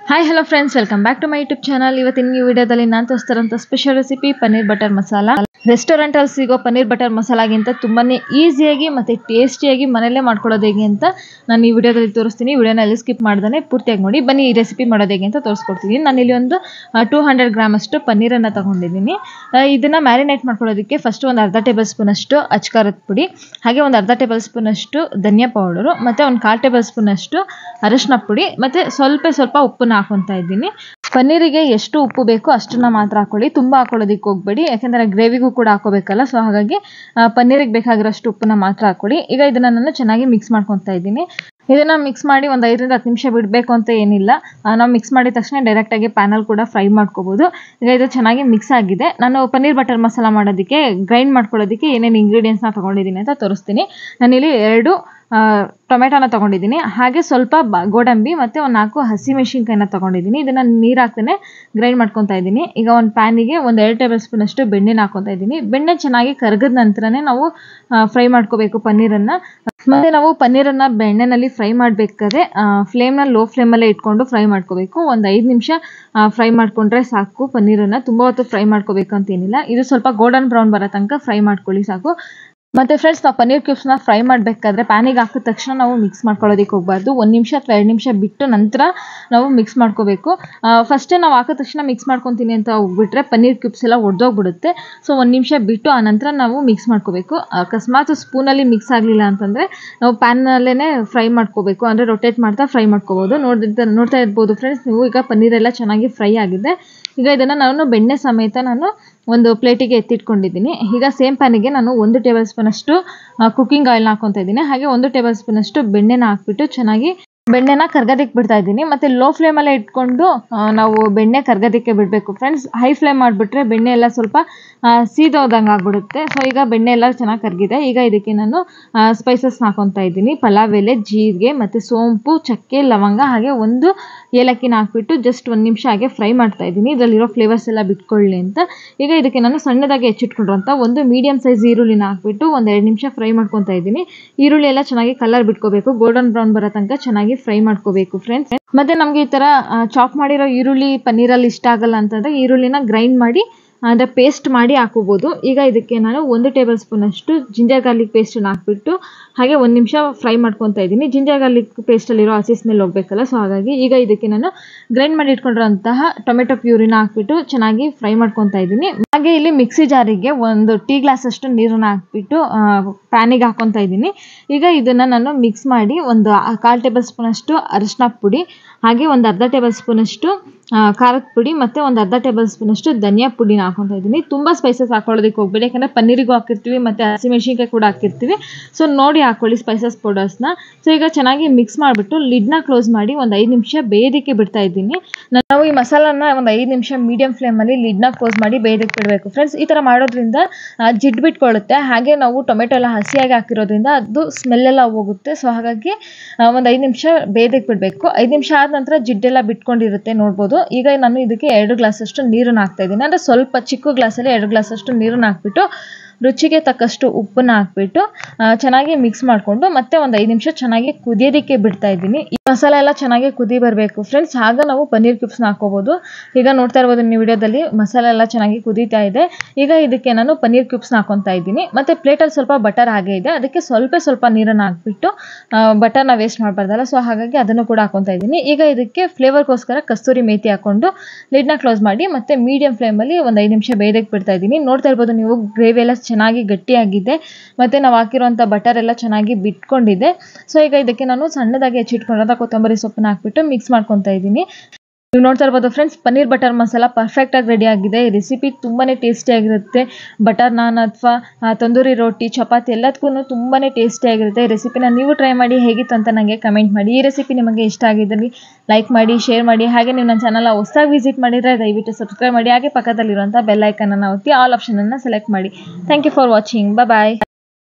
Hi hello friends, welcome back to my YouTube channel. ಇವತ್ತಿನ ಈ ವಿಡಿಯೋದಲ್ಲಿ ನಾನು ತೋರಿಸ್ತಾರಂಥ special recipe paneer butter masala. ರೆಸ್ಟೋರೆಂಟಲ್ಲಿ ಸಿಗೋ ಪನ್ನೀರ್ ಬಟರ್ ಮಸಾಲಾಗಿಂತ ತುಂಬಾ ಈಸಿಯಾಗಿ ಮತ್ತು ಟೇಸ್ಟಿಯಾಗಿ ಮನೆಯಲ್ಲೇ ಮಾಡ್ಕೊಳ್ಳೋದು ಹೇಗೆ ಅಂತ ನಾನು ಈ ವಿಡಿಯೋದಲ್ಲಿ ತೋರಿಸ್ತೀನಿ. ವಿಡಿಯೋನ ಎಲ್ಲಿ ಸ್ಕಿಪ್ ಮಾಡ್ದೇ ಪೂರ್ತಿಯಾಗಿ ನೋಡಿ. ಬನ್ನಿ ಈ ರೆಸಿಪಿ ಮಾಡೋದು ಹೇಗೆ ಅಂತ ತೋರಿಸ್ಕೊಡ್ತೀನಿ. ನಾನಿಲ್ಲಿ ಒಂದು 200 ಗ್ರಾಮ್ ಅಷ್ಟು ಪನ್ನೀರನ್ನು ತೊಗೊಂಡಿದ್ದೀನಿ. ಇದನ್ನು ಮ್ಯಾರಿನೇಟ್ ಮಾಡ್ಕೊಳ್ಳೋದಕ್ಕೆ ಫಸ್ಟ್ ಒಂದು ಅರ್ಧ ಟೇಬಲ್ ಸ್ಪೂನ್ ಅಷ್ಟು ಅಚ್ಕಾರದ ಪುಡಿ, ಹಾಗೆ ಒಂದು ಅರ್ಧ ಟೇಬಲ್ ಸ್ಪೂನ್ ಅಷ್ಟು ಧನಿಯಾ ಪೌಡರು, ಮತ್ತು ಒಂದು 1/4 ಟೇಬಲ್ ಸ್ಪೂನ್ ಅಷ್ಟು ಅರಿಶಿನ ಪುಡಿ, ಮತ್ತು ಸ್ವಲ್ಪ ಉಪ್ಪನ್ನು ಹಾಕೊತಾ ಇದ್ದೀನಿ. ಪನ್ನೀರಿಗೆ ಎಷ್ಟು ಉಪ್ಪು ಬೇಕೋ ಅಷ್ಟನ್ನ ಮಾತ್ರ ಹಾಕೊಳ್ಳಿ, ತುಂಬ ಹಾಕೊಳ್ಳೋದಕ್ಕೆ ಹೋಗಬೇಡಿ, ಯಾಕೆಂದರೆ ಗ್ರೇವಿಗೂ ಕೂಡ ಹಾಕೋಬೇಕಲ್ಲ. ಸೊ ಹಾಗಾಗಿ ಪನ್ನೀರಿಗೆ ಬೇಕಾಗಿರೋಷ್ಟು ಉಪ್ಪನ್ನ ಮಾತ್ರ ಹಾಕೊಳ್ಳಿ. ಈಗ ಇದನ್ನು ನಾನು ಚೆನ್ನಾಗಿ ಮಿಕ್ಸ್ ಮಾಡ್ಕೊತಾ ಇದ್ದೀನಿ. ಇದನ್ನು ಮಿಕ್ಸ್ ಮಾಡಿ ಒಂದು 5 ರಿಂದ 10 ನಿಮಿಷ ಬಿಡಬೇಕು ಅಂತ ಏನಿಲ್ಲ. ನಾವು ಮಿಕ್ಸ್ ಮಾಡಿದ ತಕ್ಷಣ ಡೈರೆಕ್ಟಾಗಿ ಪ್ಯಾನಲ್ಲಿ ಕೂಡ ಫ್ರೈ ಮಾಡ್ಕೋಬೋದು. ಈಗ ಇದು ಚೆನ್ನಾಗಿ ಮಿಕ್ಸ್ ಆಗಿದೆ. ನಾನು ಪನ್ನೀರ್ ಬಟರ್ ಮಸಾಲ ಮಾಡೋದಕ್ಕೆ ಗ್ರೈಂಡ್ ಮಾಡ್ಕೊಳ್ಳೋದಕ್ಕೆ ಏನೇನು ಇಂಗ್ರೀಡಿಯೆಂಟ್ಸ್ನ ತೊಗೊಂಡಿದ್ದೀನಿ ಅಂತ ತೋರಿಸ್ತೀನಿ. ನಾನಿಲ್ಲಿ 2 ಟೊಮೆಟೊನ ತೊಗೊಂಡಿದ್ದೀನಿ, ಹಾಗೆ ಸ್ವಲ್ಪ ಗೋಡಂಬಿ ಮತ್ತು ಒಂದು 4 ಹಸಿಮೆಣಸಿನ್ಕಾಯಿನ ತೊಗೊಂಡಿದ್ದೀನಿ. ಇದನ್ನು ನೀರು ಹಾಕ್ತೇ ಗ್ರೈಂಡ್ ಮಾಡ್ಕೊತಾ ಇದ್ದೀನಿ. ಈಗ ಒಂದು ಪ್ಯಾನಿಗೆ ಒಂದು 2 ಟೇಬಲ್ ಸ್ಪೂನ್ ಅಷ್ಟು ಬೆಣ್ಣೆನ ಹಾಕೊತಾ ಇದ್ದೀನಿ. ಬೆಣ್ಣೆ ಚೆನ್ನಾಗಿ ಕರಗಿದ ನಂತರನೇ ನಾವು ಫ್ರೈ ಮಾಡ್ಕೋಬೇಕು ಪನ್ನೀರನ್ನು. ಮತ್ತು ನಾವು ಪನ್ನೀರನ್ನು ಬೆಣ್ಣೆನಲ್ಲಿ ಫ್ರೈ ಮಾಡಬೇಕಾದ್ರೆ ಫ್ಲೇಮ್ನ ಲೋ ಫ್ಲೇಮಲ್ಲೇ ಇಟ್ಕೊಂಡು ಫ್ರೈ ಮಾಡ್ಕೋಬೇಕು. ಒಂದು 5 ನಿಮಿಷ ಫ್ರೈ ಮಾಡಿಕೊಂಡ್ರೆ ಸಾಕು. ಪನ್ನೀರನ್ನು ತುಂಬ ಹೊತ್ತು ಫ್ರೈ ಮಾಡ್ಕೋಬೇಕು ಅಂತೇನಿಲ್ಲ. ಇದು ಸ್ವಲ್ಪ ಗೋಲ್ಡನ್ ಬ್ರೌನ್ ಬರೋ ತನಕ ಫ್ರೈ ಮಾಡ್ಕೊಳ್ಳಿ ಸಾಕು. ಮತ್ತು ಫ್ರೆಂಡ್ಸ್, ನಾವು ಪನ್ನೀರ್ ಕ್ಯೂಬ್ಸ್ನ ಫ್ರೈ ಮಾಡಬೇಕಾದ್ರೆ ಪ್ಯಾನಿಗೆ ಹಾಕಿದ ತಕ್ಷಣ ನಾವು ಮಿಕ್ಸ್ ಮಾಡ್ಕೊಳ್ಳೋದಕ್ಕೆ ಹೋಗಬಾರ್ದು. 1 ನಿಮಿಷ ಅಥವಾ 2 ನಿಮಿಷ ಬಿಟ್ಟು ನಂತರ ನಾವು ಮಿಕ್ಸ್ ಮಾಡ್ಕೋಬೇಕು. ಫಸ್ಟೇ ನಾವು ಹಾಕಿದ ತಕ್ಷಣ ಮಿಕ್ಸ್ ಮಾಡ್ಕೊತೀನಿ ಅಂತ ಹೋಗ್ಬಿಟ್ರೆ ಪನ್ನೀರ್ ಕ್ಯೂಬ್ಸ್ ಎಲ್ಲ ಒಡೆದೋಗ್ಬಿಡುತ್ತೆ. ಸೊ 1 ನಿಮಿಷ ಬಿಟ್ಟು ಆ ನಂತರ ನಾವು ಮಿಕ್ಸ್ ಮಾಡ್ಕೋಬೇಕು. ಅಕಸ್ಮಾತ್ ಸ್ಪೂನಲ್ಲಿ ಮಿಕ್ಸ್ ಆಗಲಿಲ್ಲ ಅಂತಂದರೆ ನಾವು ಪ್ಯಾನಲ್ಲೇ ಫ್ರೈ ಮಾಡ್ಕೋಬೇಕು, ಅಂದರೆ ರೊಟೇಟ್ ಮಾಡ್ತಾ ಫ್ರೈ ಮಾಡ್ಕೋಬೋದು. ನೋಡ್ತಾ ಇರ್ಬೋದು ಫ್ರೆಂಡ್ಸ್ ನೀವು. ಈಗ ಪನ್ನೀರೆಲ್ಲ ಚೆನ್ನಾಗಿ ಫ್ರೈ ಆಗಿದೆ. ಈಗ ಇದನ್ನು ನಾನು ಬೆಣ್ಣೆ ಸಮೇತ ಒಂದು ಪ್ಲೇಟಿಗೆ ಎತ್ತಿಟ್ಕೊಂಡಿದ್ದೀನಿ. ಈಗ ಸೇಮ್ ಪ್ಯಾನಿಗೆ ನಾನು 1 ಟೇಬಲ್ ಸ್ಪೂನ್ ಅಷ್ಟು ಕುಕ್ಕಿಂಗ್ ಆಯಿಲ್ನ ಹಾಕೊತಾ ಇದ್ದೀನಿ, ಹಾಗೆ 1 ಟೇಬಲ್ ಸ್ಪೂನ್ ಅಷ್ಟು ಬೆಣ್ಣೆನ ಹಾಕ್ಬಿಟ್ಟು ಚೆನ್ನಾಗಿ ಬೆಣ್ಣೆನ ಕರ್ಗೋದಕ್ಕೆ ಬಿಡ್ತಾ ಇದ್ದೀನಿ. ಮತ್ತು ಲೋ ಫ್ಲೇಮಲ್ಲೇ ಇಟ್ಕೊಂಡು ನಾವು ಬೆಣ್ಣೆ ಕರ್ಗೋದಕ್ಕೆ ಬಿಡಬೇಕು ಫ್ರೆಂಡ್ಸ್. ಹೈ ಫ್ಲೇಮ್ ಮಾಡಿಬಿಟ್ರೆ ಬೆಣ್ಣೆ ಎಲ್ಲ ಸ್ವಲ್ಪ ಸೀದೋದಂಗೆ ಆಗ್ಬಿಡುತ್ತೆ. ಸೊ ಈಗ ಬೆಣ್ಣೆ ಎಲ್ಲ ಚೆನ್ನಾಗಿ ಕರಗಿದೆ. ಈಗ ಇದಕ್ಕೆ ನಾನು ಸ್ಪೈಸಸ್ನ ಹಾಕೊತಾ ಇದ್ದೀನಿ. ಪಲಾವ್ ಎಲೆ, ಜೀರಿಗೆ, ಮತ್ತು ಸೋಂಪು, ಚಕ್ಕೆ, ಲವಂಗ, ಹಾಗೆ 1 ಏಲಕ್ಕಿನ ಹಾಕ್ಬಿಟ್ಟು ಜಸ್ಟ್ 1 ನಿಮಿಷ ಹಾಗೆ ಫ್ರೈ ಮಾಡ್ತಾ ಇದ್ದೀನಿ, ಇದರಲ್ಲಿರೋ ಫ್ಲೇವರ್ಸ್ ಎಲ್ಲ ಬಿಟ್ಕೊಳ್ಳಿ ಅಂತ. ಈಗ ಇದಕ್ಕೆ ನಾನು ಸಣ್ಣದಾಗಿ ಹೆಚ್ಚಿಟ್ಕೊಂಡಿರೋಂಥ 1 ಮೀಡಿಯಮ್ ಸೈಜ್ ಈರುಳ್ಳಿನ ಹಾಕ್ಬಿಟ್ಟು ಒಂದು 2 ನಿಮಿಷ ಫ್ರೈ ಮಾಡ್ಕೊತಾ ಇದ್ದೀನಿ. ಈರುಳ್ಳಿ ಎಲ್ಲ ಚೆನ್ನಾಗಿ ಕಲರ್ ಬಿಟ್ಕೋಬೇಕು, ಗೋಲ್ಡನ್ ಬ್ರೌನ್ ಬರೋ ತನಕ ಚೆನ್ನಾಗಿ ಫ್ರೈ ಮಾಡ್ಕೋಬೇಕು ಫ್ರೆಂಡ್ಸ್. ಮತ್ತೆ ನಮಗೆ ಈ ಥರ ಚಾಪ್ ಮಾಡಿರೋ ಈರುಳ್ಳಿ ಪನ್ನೀರಲ್ಲಿ ಇಷ್ಟ ಆಗಲ್ಲ ಅಂತಂದರೆ ಈರುಳ್ಳಿನ ಗ್ರೈಂಡ್ ಮಾಡಿ ಅಂದರೆ ಪೇಸ್ಟ್ ಮಾಡಿ ಹಾಕೋಬೋದು. ಈಗ ಇದಕ್ಕೆ ನಾನು 1 ಟೇಬಲ್ ಸ್ಪೂನ್ ಅಷ್ಟು ಜಿಂಜರ್ ಗಾರ್ಲಿಕ್ ಪೇಸ್ಟನ್ನು ಹಾಕ್ಬಿಟ್ಟು ಹಾಗೆ 1 ನಿಮಿಷ ಫ್ರೈ ಮಾಡ್ಕೊತಾ ಇದ್ದೀನಿ. ಜಿಂಜರ್ ಗಾರ್ಲಿಕ್ ಪೇಸ್ಟಲ್ಲಿರೋ ಹಸಿ ಸ್ಮೆಲ್ ಹೋಗಬೇಕಲ್ಲ. ಸೊ ಹಾಗಾಗಿ ಈಗ ಇದಕ್ಕೆ ನಾನು ಗ್ರೈಂಡ್ ಮಾಡಿ ಇಟ್ಕೊಂಡಿರೋಂತಹ ಟೊಮೆಟೊ ಪ್ಯೂರಿನ ಹಾಕ್ಬಿಟ್ಟು ಚೆನ್ನಾಗಿ ಫ್ರೈ ಮಾಡ್ಕೊತಾ ಇದ್ದೀನಿ. ಹಾಗೆ ಇಲ್ಲಿ ಮಿಕ್ಸಿ ಜಾರಿಗೆ 1 ಟೀ ಗ್ಲಾಸ್ ಅಷ್ಟು ನೀರನ್ನು ಹಾಕ್ಬಿಟ್ಟು ಪ್ಯಾನಿಗೆ ಹಾಕೊತಾ ಇದ್ದೀನಿ. ಈಗ ಇದನ್ನು ನಾನು ಮಿಕ್ಸ್ ಮಾಡಿ ಒಂದು 1/4 ಟೇಬಲ್ ಸ್ಪೂನ್ ಅಷ್ಟು ಅರಿಶಿನ ಪುಡಿ, ಹಾಗೆ ಒಂದು ಅರ್ಧ ಟೇಬಲ್ ಸ್ಪೂನ್ ಅಷ್ಟು ಖಾರದ ಪುಡಿ, ಮತ್ತು ಒಂದು ಅರ್ಧ ಟೇಬಲ್ ಸ್ಪೂನ್ ಅಷ್ಟು ಧನಿಯಾ ಪುಡಿನ ಹಾಕೊತಾ ಇದ್ದೀನಿ. ತುಂಬ ಸ್ಪೈಸಸ್ ಹಾಕೊಳ್ಳೋದಕ್ಕೆ ಹೋಗಬೇಡಿ, ಯಾಕಂದರೆ ಪನ್ನೀರಿಗೂ ಹಾಕಿರ್ತೀವಿ ಮತ್ತು ಹಸಿಮೆಣಸಿನ್ಕಾಯಿ ಕೂಡ ಹಾಕಿರ್ತೀವಿ. ಸೊ ನೋಡಿ ಹಾಕೊಳ್ಳಿ ಸ್ಪೈಸಸ್ ಪೌಡರ್ಸ್ನ. ಸೊ ಈಗ ಚೆನ್ನಾಗಿ ಮಿಕ್ಸ್ ಮಾಡಿಬಿಟ್ಟು ಲಿಡ್ನ ಕ್ಲೋಸ್ ಮಾಡಿ ಒಂದು 5 ನಿಮಿಷ ಬೇಯೋದಕ್ಕೆ ಬಿಡ್ತಾ ಇದ್ದೀನಿ. ನಾವು ಈ ಮಸಾಲನ ಒಂದು 5 ನಿಮಿಷ ಮೀಡಿಯಂ ಫ್ಲೇಮಲ್ಲಿ ಲಿಡ್ನ ಕ್ಲೋಸ್ ಮಾಡಿ ಬೇಯೋದಕ್ಕೆ ಬಿಡಬೇಕು ಫ್ರೆಂಡ್ಸ್. ಈ ಥರ ಮಾಡೋದ್ರಿಂದ ಜಿಡ್ಡು ಬಿಟ್ಕೊಳ್ಳುತ್ತೆ. ಹಾಗೆ ನಾವು ಟೊಮೆಟೊ ಎಲ್ಲ ಹಸಿಯಾಗಿ ಹಾಕಿರೋದ್ರಿಂದ ಅದು ಸ್ಮೆಲ್ಲೆಲ್ಲ ಹೋಗುತ್ತೆ. ಸೊ ಹಾಗಾಗಿ ಒಂದು 5 ನಿಮಿಷ ಬೇಯೋದಕ್ಕೆ ಬಿಡಬೇಕು. 5 ನಿಮಿಷ ಆದ ನಂತರ ಜಿಡ್ಡೆಲ್ಲ ಬಿಟ್ಕೊಂಡಿರುತ್ತೆ ನೋಡ್ಬೋದು. ಈಗ ನಾನು ಇದಕ್ಕೆ 2 ಗ್ಲಾಸ್ ಅಷ್ಟು ನೀರನ್ನು ಹಾಕ್ತಾ ಇದ್ದೀನಿ. ಅಂದರೆ ಸ್ವಲ್ಪ ಚಿಕ್ಕ ಗ್ಲಾಸಲ್ಲಿ 2 ಗ್ಲಾಸ್ ಅಷ್ಟು ನೀರನ್ನು ಹಾಕ್ಬಿಟ್ಟು ರುಚಿಗೆ ತಕ್ಕಷ್ಟು ಉಪ್ಪನ್ನ ಹಾಕ್ಬಿಟ್ಟು ಚೆನ್ನಾಗಿ ಮಿಕ್ಸ್ ಮಾಡಿಕೊಂಡು ಮತ್ತೆ ಒಂದು 5 ನಿಮಿಷ ಚೆನ್ನಾಗಿ ಕುದಿಯೋದಕ್ಕೆ ಬಿಡ್ತಾ ಇದ್ದೀನಿ. ಈ ಮಸಾಲೆ ಎಲ್ಲ ಚೆನ್ನಾಗಿ ಕುದಿ ಬರಬೇಕು ಫ್ರೆಂಡ್ಸ್, ಆಗ ನಾವು ಪನ್ನೀರ್ ಕ್ಯೂಬ್ಸ್ನ ಹಾಕೋಬೋದು. ಈಗ ನೋಡ್ತಾ ಇರ್ಬೋದು ನೀವು ವಿಡಿಯೋದಲ್ಲಿ ಮಸಾಲೆ ಎಲ್ಲ ಚೆನ್ನಾಗಿ ಕುದೀತಾ ಇದೆ. ಈಗ ಇದಕ್ಕೆ ನಾನು ಪನ್ನೀರ್ ಕ್ಯೂಬ್ಸ್ನ ಹಾಕೊತಾ ಇದ್ದೀನಿ. ಮತ್ತು ಪ್ಲೇಟಲ್ಲಿ ಸ್ವಲ್ಪ ಬಟರ್ ಹಾಗೆ ಇದೆ, ಅದಕ್ಕೆ ಸ್ವಲ್ಪ ನೀರನ್ನು ಹಾಕ್ಬಿಟ್ಟು ಬಟರ್ನ ವೇಸ್ಟ್ ಮಾಡಬಾರ್ದಲ್ಲ. ಸೊ ಹಾಗಾಗಿ ಅದನ್ನು ಕೂಡ ಹಾಕೊತಾ ಇದ್ದೀನಿ. ಈಗ ಇದಕ್ಕೆ ಫ್ಲೇವರ್ಗೋಸ್ಕರ ಕಸ್ತೂರಿ ಮೇಥಿ ಹಾಕ್ಕೊಂಡು ಲಿಡ್ನ ಕ್ಲೋಸ್ ಮಾಡಿ ಮತ್ತೆ ಮೀಡಿಯಂ ಫ್ಲೇಮಲ್ಲಿ ಒಂದು 5 ನಿಮಿಷ ಬೇಯೋದಕ್ಕೆ ಬಿಡ್ತಾ ಇದ್ದೀನಿ. ನೋಡ್ತಾ ಇರ್ಬೋದು ನೀವು ಗ್ರೇವಿ ಎಲ್ಲ ಚೆನ್ನಾಗಿ ಗಟ್ಟಿಯಾಗಿದೆ, ಮತ್ತು ನಾವು ಹಾಕಿರುವಂಥ ಬಟರ್ ಎಲ್ಲ ಚೆನ್ನಾಗಿ ಬಿಟ್ಕೊಂಡಿದೆ. ಸೊ ಈಗ ಇದಕ್ಕೆ ನಾನು ಸಣ್ಣದಾಗಿ ಹೆಚ್ಚಿಟ್ಕೊಂಡಿರೋಂಥ ಕೊತ್ತಂಬರಿ ಸೊಪ್ಪನ್ನ ಹಾಕ್ಬಿಟ್ಟು ಮಿಕ್ಸ್ ಮಾಡ್ಕೊತಾ ಇದ್ದೀನಿ. ನೀವು ನೋಡ್ತಾ ಇರ್ಬೋದು ಫ್ರೆಂಡ್ಸ್, ಪನ್ನೀರ್ ಬಟರ್ ಮಸಾಲ ಪರ್ಫೆಕ್ಟಾಗಿ ರೆಡಿ ಆಗಿದೆ. ಈ ರೆಸಿಪಿ ತುಂಬಾ ಟೇಸ್ಟಿಯಾಗಿರುತ್ತೆ. ಬಟರ್ ನಾನ್ ಅಥವಾ ತಂದೂರಿ ರೋಟಿ, ಚಪಾತಿ ಎಲ್ಲದಕ್ಕೂ ತುಂಬಾ ಟೇಸ್ಟಿಯಾಗಿರುತ್ತೆ. ಈ ರೆಸಿಪಿನ ನೀವು ಟ್ರೈ ಮಾಡಿ ಹೇಗಿತ್ತು ಅಂತ ನನಗೆ ಕಮೆಂಟ್ ಮಾಡಿ. ಈ ರೆಸಿಪಿ ನಿಮಗೆ ಇಷ್ಟ ಆಗಿದ್ದಲ್ಲಿ ಲೈಕ್ ಮಾಡಿ, ಶೇರ್ ಮಾಡಿ. ಹಾಗೆ ನೀವು ನನ್ನ ಚಾನಲ್ ಹೊಸದಾಗಿ ವಿಸಿಟ್ ಮಾಡಿದರೆ ದಯವಿಟ್ಟು ಸಬ್ಸ್ಕ್ರೈಬ್ ಮಾಡಿ. ಹಾಗೆ ಪಕ್ಕದಲ್ಲಿರುವಂಥ ಬೆಲ್ ಐಕನನ್ನು ಒತ್ತಿ ಆಲ್ ಆಪ್ಷನನ್ನು ಸೆಲೆಕ್ಟ್ ಮಾಡಿ. Thank you for watching. Bye.